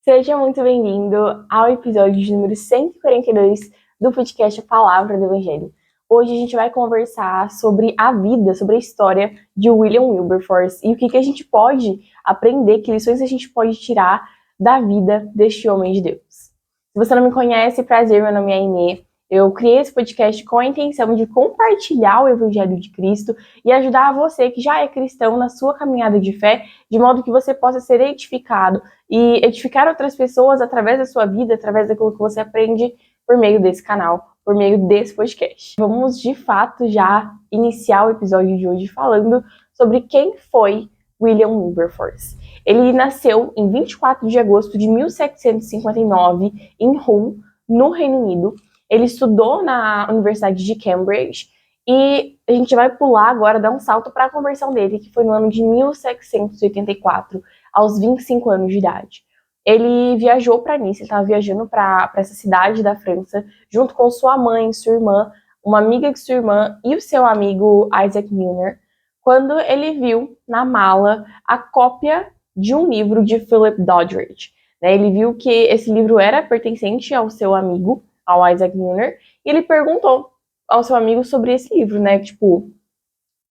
Seja muito bem-vindo ao episódio de número 142 do podcast A Palavra do Evangelho. Hoje a gente vai conversar sobre a vida, sobre a história de William Wilberforce e o que a gente pode aprender, que lições a gente pode tirar da vida deste homem de Deus. Se você não me conhece, prazer, meu nome é Aimee. Eu criei esse podcast com a intenção de compartilhar o Evangelho de Cristo e ajudar você que já é cristão na sua caminhada de fé, de modo que você possa ser edificado e edificar outras pessoas através da sua vida, através daquilo que você aprende por meio desse canal, por meio desse podcast. Vamos, de fato, já iniciar o episódio de hoje falando sobre quem foi William Wilberforce. Ele nasceu em 24 de agosto de 1759 em Hull, no Reino Unido. Ele estudou na Universidade de Cambridge e a gente vai pular agora, dar um salto para a conversão dele, que foi no ano de 1784, aos 25 anos de idade. Ele viajou para Nice, ele estava viajando para essa cidade da França, junto com sua mãe, sua irmã, uma amiga de sua irmã e o seu amigo Isaac Milner, quando ele viu na mala a cópia de um livro de Philip Doddridge. Ele viu que esse livro era pertencente ao seu amigo, ao Isaac Milner, e ele perguntou ao seu amigo sobre esse livro, tipo,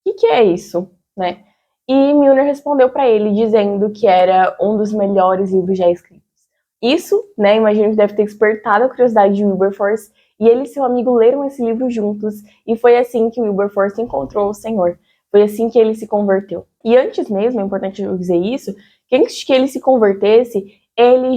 o que é isso, E Milner respondeu para ele dizendo que era um dos melhores livros já escritos. Isso, imagino que deve ter despertado a curiosidade de Wilberforce, e ele e seu amigo leram esse livro juntos, e foi assim que Wilberforce encontrou o Senhor. Foi assim que ele se converteu. E antes mesmo, é importante eu dizer isso, que antes que ele se convertesse, ele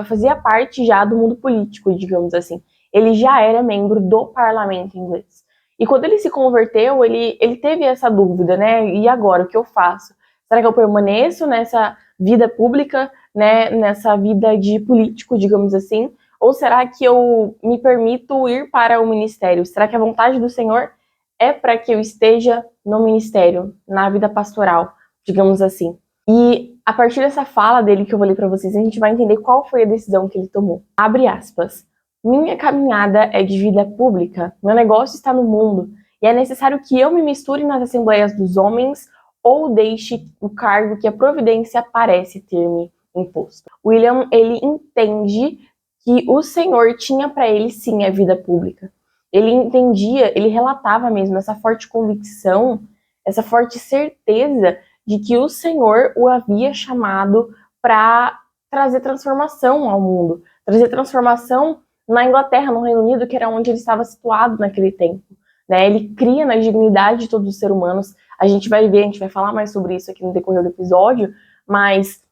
fazia parte já do mundo político, digamos assim. Ele já era membro do parlamento inglês. E quando ele se converteu, ele teve essa dúvida, E agora, o que eu faço? Será que eu permaneço nessa vida pública, nessa vida de político, digamos assim? Ou será que eu me permito ir para o ministério? Será que a vontade do Senhor é para que eu esteja no ministério, na vida pastoral, digamos assim? E a partir dessa fala dele que eu vou ler para vocês, a gente vai entender qual foi a decisão que ele tomou. Abre aspas. Minha caminhada é de vida pública, meu negócio está no mundo, e é necessário que eu me misture nas assembleias dos homens ou deixe o cargo que a providência parece ter-me imposto. William, ele entende que o Senhor tinha para ele sim a vida pública. Ele entendia, ele relatava mesmo essa forte convicção, essa forte certeza de que o Senhor o havia chamado para trazer transformação ao mundo, trazer transformação na Inglaterra, no Reino Unido, que era onde ele estava situado naquele tempo. Ele cria na dignidade de todos os seres humanos. A gente vai ver, a gente vai falar mais sobre isso aqui no decorrer do episódio, mas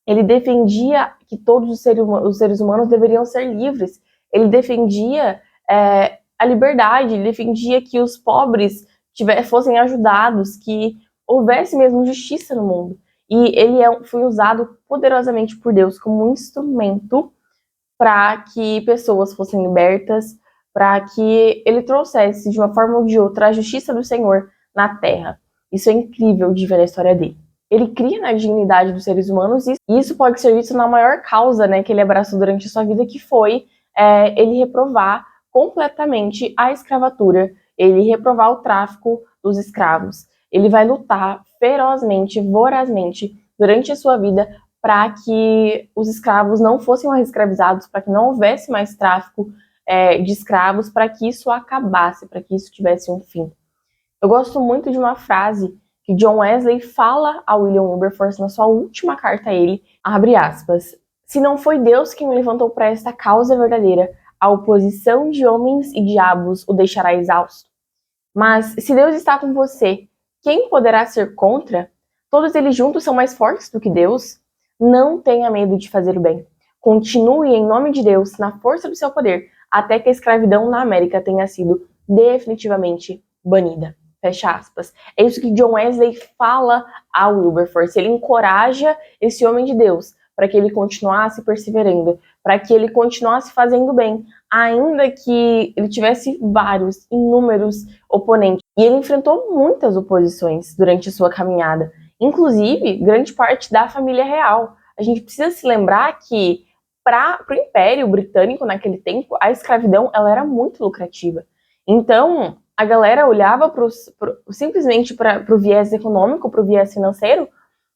ele defendia que todos os seres humanos deveriam ser livres. Ele defendia a liberdade, ele defendia que os pobres fossem ajudados, que houvesse mesmo justiça no mundo. E ele foi usado poderosamente por Deus como um instrumento para que pessoas fossem libertas, para que ele trouxesse, de uma forma ou de outra, a justiça do Senhor na Terra. Isso é incrível de ver na história dele. Ele cria na dignidade dos seres humanos, e isso pode ser visto na maior causa que ele abraçou durante a sua vida, que foi ele reprovar completamente a escravatura, ele reprovar o tráfico dos escravos. Ele vai lutar ferozmente, vorazmente, durante a sua vida, para que os escravos não fossem mais escravizados, para que não houvesse mais tráfico de escravos, para que isso acabasse, para que isso tivesse um fim. Eu gosto muito de uma frase que John Wesley fala a William Wilberforce na sua última carta a ele, abre aspas, se não foi Deus quem me levantou para esta causa verdadeira, a oposição de homens e diabos o deixará exausto. Mas se Deus está com você, quem poderá ser contra? Todos eles juntos são mais fortes do que Deus? Não tenha medo de fazer o bem. Continue em nome de Deus, na força do seu poder, até que a escravidão na América tenha sido definitivamente banida. Fecha aspas. É isso que John Wesley fala a Wilberforce. Ele encoraja esse homem de Deus para que ele continuasse perseverando, para que ele continuasse fazendo bem, ainda que ele tivesse inúmeros oponentes. E ele enfrentou muitas oposições durante a sua caminhada, inclusive grande parte da família real. A gente precisa se lembrar que para o Império Britânico naquele tempo, a escravidão ela era muito lucrativa. Então, a galera olhava simplesmente para o viés econômico, para o viés financeiro,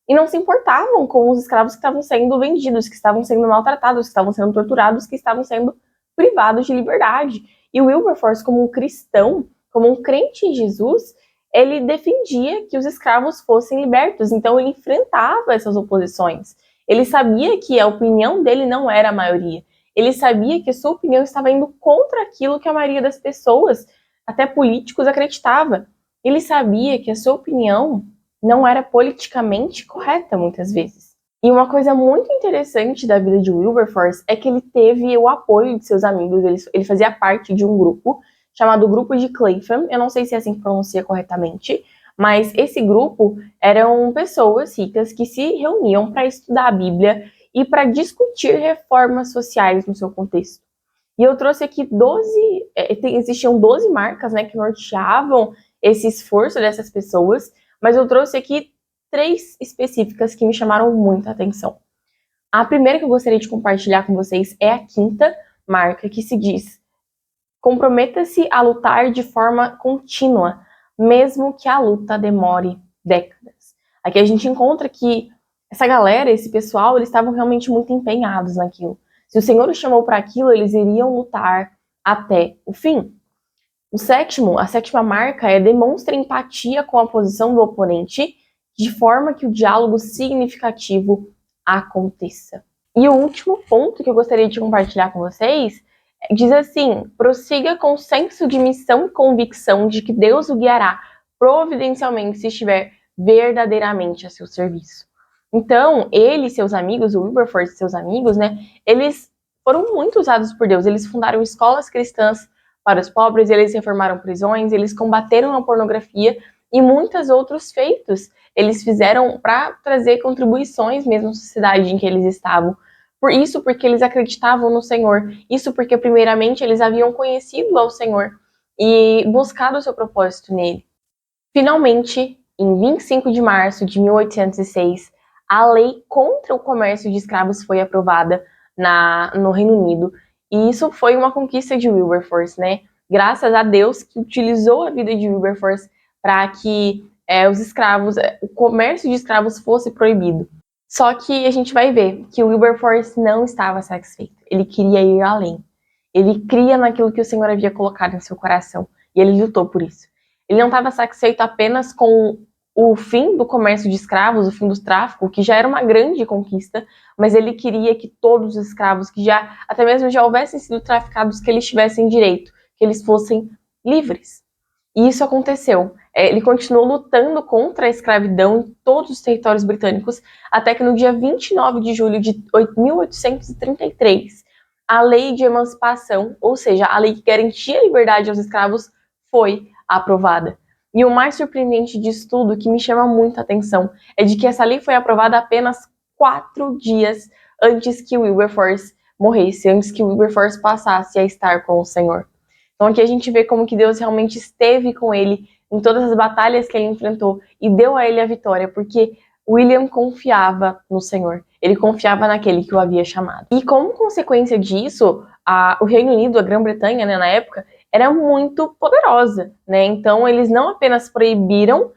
e não se importavam com os escravos que estavam sendo vendidos, que estavam sendo maltratados, que estavam sendo torturados, que estavam sendo privados de liberdade. E o Wilberforce, como um cristão, como um crente em Jesus, ele defendia que os escravos fossem libertos, então ele enfrentava essas oposições. Ele sabia que a opinião dele não era a maioria. Ele sabia que a sua opinião estava indo contra aquilo que a maioria das pessoas, até políticos, acreditava. Ele sabia que a sua opinião não era politicamente correta, muitas vezes. E uma coisa muito interessante da vida de Wilberforce é que ele teve o apoio de seus amigos. Ele fazia parte de um grupo chamado Grupo de Clapham. Eu não sei se é assim que pronuncia corretamente, mas esse grupo eram pessoas ricas que se reuniam para estudar a Bíblia e para discutir reformas sociais no seu contexto. E eu trouxe aqui existiam 12 marcas, né, que norteavam esse esforço dessas pessoas, mas eu trouxe aqui 3 específicas que me chamaram muita atenção. A primeira que eu gostaria de compartilhar com vocês é a 5ª marca, que se diz: comprometa-se a lutar de forma contínua, mesmo que a luta demore décadas. Aqui a gente encontra que essa galera, esse pessoal, eles estavam realmente muito empenhados naquilo. Se o Senhor os chamou para aquilo, eles iriam lutar até o fim. A 7ª marca é: demonstre empatia com a posição do oponente, de forma que o diálogo significativo aconteça. E o último ponto que eu gostaria de compartilhar com vocês diz assim: prossiga com senso de missão e convicção de que Deus o guiará providencialmente se estiver verdadeiramente a seu serviço. Então, ele e seus amigos, o Wilberforce e seus amigos, né, eles foram muito usados por Deus. Eles fundaram escolas cristãs para os pobres, eles reformaram prisões, eles combateram a pornografia e muitos outros feitos eles fizeram para trazer contribuições mesmo à sociedade em que eles estavam. Por isso, porque eles acreditavam no Senhor. Isso porque, primeiramente, eles haviam conhecido ao Senhor e buscado o seu propósito nele. Finalmente, em 25 de março de 1806, a lei contra o comércio de escravos foi aprovada no Reino Unido. E isso foi uma conquista de Wilberforce, né? Graças a Deus que utilizou a vida de Wilberforce para que o comércio de escravos fosse proibido. Só que a gente vai ver que o Wilberforce não estava satisfeito. Ele queria ir além. Ele cria naquilo que o Senhor havia colocado em seu coração. E ele lutou por isso. Ele não estava satisfeito apenas com o fim do comércio de escravos, o fim do tráfico, que já era uma grande conquista, mas ele queria que todos os escravos que até mesmo já houvessem sido traficados, que eles tivessem direito, que eles fossem livres. E isso aconteceu. Ele continuou lutando contra a escravidão em todos os territórios britânicos, até que no dia 29 de julho de 1833, a lei de emancipação, ou seja, a lei que garantia a liberdade aos escravos, foi aprovada. E o mais surpreendente disso tudo, que me chama muita atenção, é de que essa lei foi aprovada apenas 4 dias antes que Wilberforce morresse, antes que Wilberforce passasse a estar com o Senhor. Então aqui a gente vê como que Deus realmente esteve com ele em todas as batalhas que ele enfrentou e deu a ele a vitória, porque William confiava no Senhor. Ele confiava naquele que o havia chamado. E como consequência disso, o Reino Unido, a Grã-Bretanha, né, na época, era muito poderosa, né? Então eles não apenas proibiram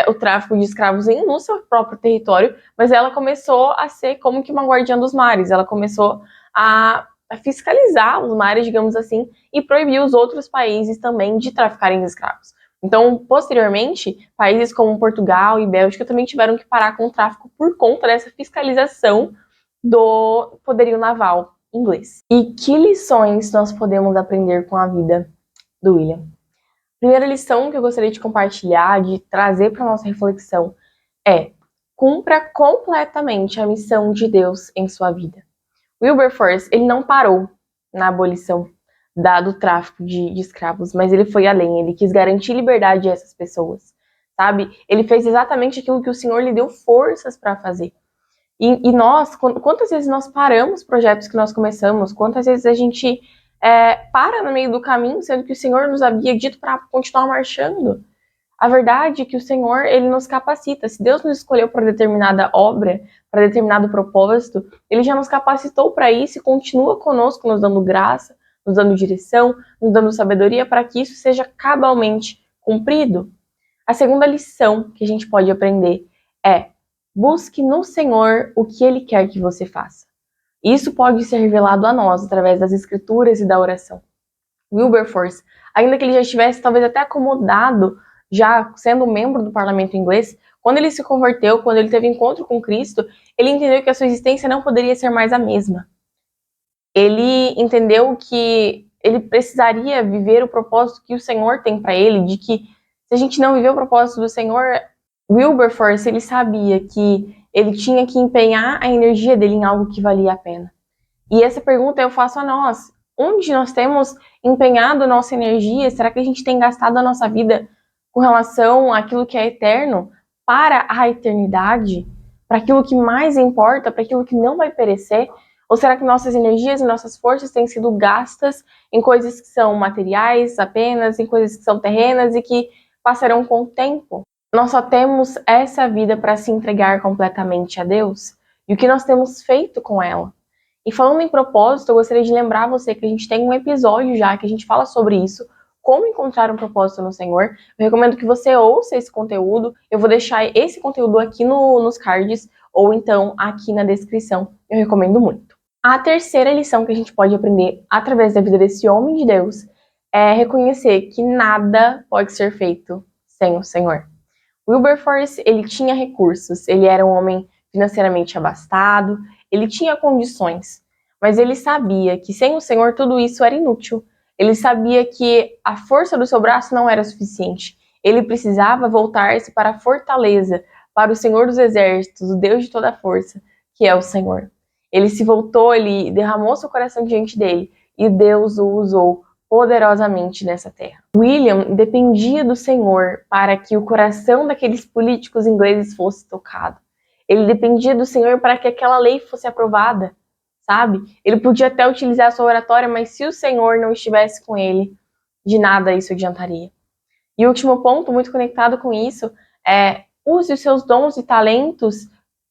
o tráfico de escravos no seu próprio território, mas ela começou a ser como que uma guardiã dos mares. Ela começou a fiscalizar os mares, digamos assim, e proibir os outros países também de traficarem escravos. Então, posteriormente, países como Portugal e Bélgica também tiveram que parar com o tráfico por conta dessa fiscalização do poderio naval inglês. E que lições nós podemos aprender com a vida do William? Primeira lição que eu gostaria de compartilhar, de trazer para a nossa reflexão é: cumpra completamente a missão de Deus em sua vida. Wilberforce, ele não parou na abolição do tráfico de escravos, mas ele foi além, ele quis garantir liberdade a essas pessoas, sabe? Ele fez exatamente aquilo que o Senhor lhe deu forças para fazer. E nós, quantas vezes nós paramos projetos que nós começamos, quantas vezes a gente para no meio do caminho, sendo que o Senhor nos havia dito para continuar marchando. A verdade é que o Senhor, ele nos capacita. Se Deus nos escolheu para determinada obra, para determinado propósito, ele já nos capacitou para isso e continua conosco, nos dando graça, nos dando direção, nos dando sabedoria para que isso seja cabalmente cumprido. A segunda lição que a gente pode aprender é: Busque no Senhor o que Ele quer que você faça. Isso pode ser revelado a nós através das Escrituras e da oração. Wilberforce, ainda que ele já estivesse talvez até acomodado, já sendo membro do parlamento inglês, quando ele se converteu, quando ele teve encontro com Cristo, ele entendeu que a sua existência não poderia ser mais a mesma. Ele entendeu que ele precisaria viver o propósito que o Senhor tem para ele, de que se a gente não viver o propósito do Senhor, Wilberforce, ele sabia que ele tinha que empenhar a energia dele em algo que valia a pena. E essa pergunta eu faço a nós. Onde nós temos empenhado nossa energia? Será que a gente tem gastado a nossa vida com relação àquilo que é eterno para a eternidade? Para aquilo que mais importa, para aquilo que não vai perecer? Ou será que nossas energias e nossas forças têm sido gastas em coisas que são materiais apenas, em coisas que são terrenas e que passarão com o tempo? Nós só temos essa vida para se entregar completamente a Deus. E o que nós temos feito com ela? E falando em propósito, eu gostaria de lembrar você que a gente tem um episódio já que a gente fala sobre isso, como encontrar um propósito no Senhor. Eu recomendo que você ouça esse conteúdo. Eu vou deixar esse conteúdo aqui nos cards ou então aqui na descrição. Eu recomendo muito. A terceira lição que a gente pode aprender através da vida desse homem de Deus é reconhecer que nada pode ser feito sem o Senhor. Wilberforce, ele tinha recursos, ele era um homem financeiramente abastado, ele tinha condições, mas ele sabia que sem o Senhor tudo isso era inútil. Ele sabia que a força do seu braço não era suficiente. Ele precisava voltar-se para a fortaleza, para o Senhor dos Exércitos, o Deus de toda a força, que é o Senhor. Ele se voltou, ele derramou seu coração diante dele e Deus o usou poderosamente nessa terra. William dependia do Senhor para que o coração daqueles políticos ingleses fosse tocado. Ele dependia do Senhor para que aquela lei fosse aprovada, sabe? Ele podia até utilizar a sua oratória, mas se o Senhor não estivesse com ele, de nada isso adiantaria. E o último ponto, muito conectado com isso, é use os seus dons e talentos,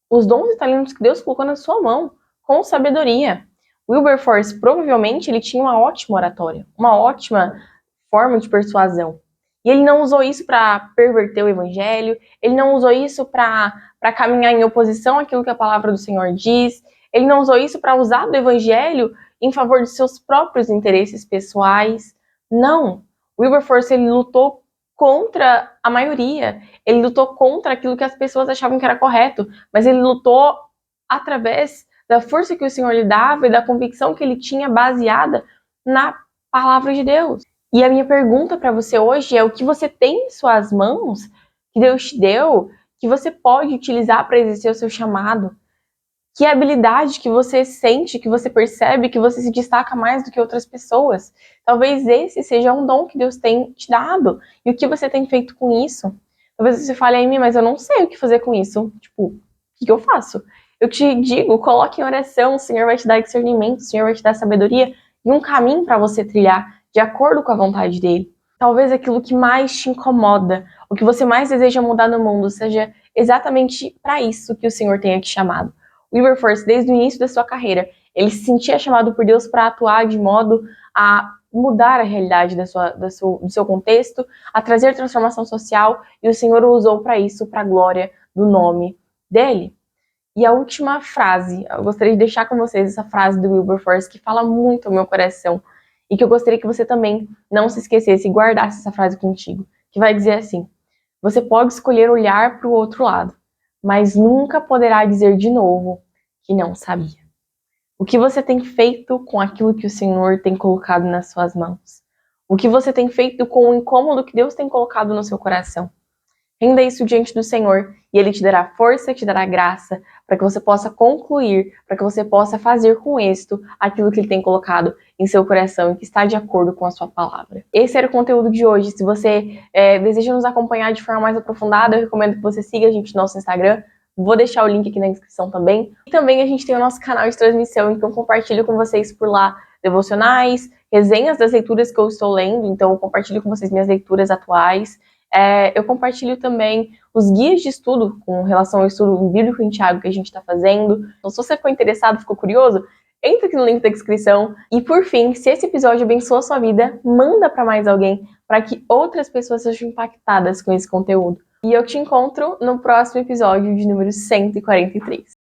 os dons e talentos que Deus colocou na sua mão, com sabedoria. Wilberforce, provavelmente, ele tinha uma ótima oratória, uma ótima forma de persuasão. E ele não usou isso para perverter o evangelho, ele não usou isso para caminhar em oposição àquilo que a palavra do Senhor diz, ele não usou isso para usar do evangelho em favor de seus próprios interesses pessoais. Não. Wilberforce, ele lutou contra a maioria, ele lutou contra aquilo que as pessoas achavam que era correto, mas ele lutou através da força que o Senhor lhe dava e da convicção que ele tinha baseada na palavra de Deus. E a minha pergunta para você hoje é: o que você tem em suas mãos, que Deus te deu, que você pode utilizar para exercer o seu chamado? Que habilidade que você sente, que você percebe, que você se destaca mais do que outras pessoas? Talvez esse seja um dom que Deus tem te dado. E o que você tem feito com isso? Talvez você fale a mim, mas eu não sei o que fazer com isso. Tipo, o que eu faço? Eu te digo, coloque em oração, o Senhor vai te dar discernimento, o Senhor vai te dar sabedoria e um caminho para você trilhar de acordo com a vontade dele. Talvez aquilo que mais te incomoda, o que você mais deseja mudar no mundo, seja exatamente para isso que o Senhor tenha te chamado. Wilberforce, desde o início da sua carreira, ele se sentia chamado por Deus para atuar de modo a mudar a realidade do seu contexto, a trazer transformação social, e o Senhor o usou para isso, para a glória do nome dele. E a última frase, eu gostaria de deixar com vocês essa frase do Wilberforce que fala muito ao meu coração e que eu gostaria que você também não se esquecesse e guardasse essa frase contigo, que vai dizer assim: você pode escolher olhar para o outro lado, mas nunca poderá dizer de novo que não sabia. O que você tem feito com aquilo que o Senhor tem colocado nas suas mãos? O que você tem feito com o incômodo que Deus tem colocado no seu coração? Renda isso diante do Senhor e Ele te dará força, te dará graça para que você possa concluir, para que você possa fazer com êxito aquilo que Ele tem colocado em seu coração e que está de acordo com a sua palavra. Esse era o conteúdo de hoje. Se você deseja nos acompanhar de forma mais aprofundada, eu recomendo que você siga a gente no nosso Instagram. Vou deixar o link aqui na descrição também. E também a gente tem o nosso canal de transmissão, então compartilho com vocês por lá devocionais, resenhas das leituras que eu estou lendo, então eu compartilho com vocês minhas leituras atuais. Eu compartilho também os guias de estudo com relação ao estudo bíblico em Tiago que a gente está fazendo. Então, se você ficou interessado, ficou curioso, entra aqui no link da descrição. E por fim, se esse episódio abençoou a sua vida, manda para mais alguém, para que outras pessoas sejam impactadas com esse conteúdo. E eu te encontro no próximo episódio de número 143.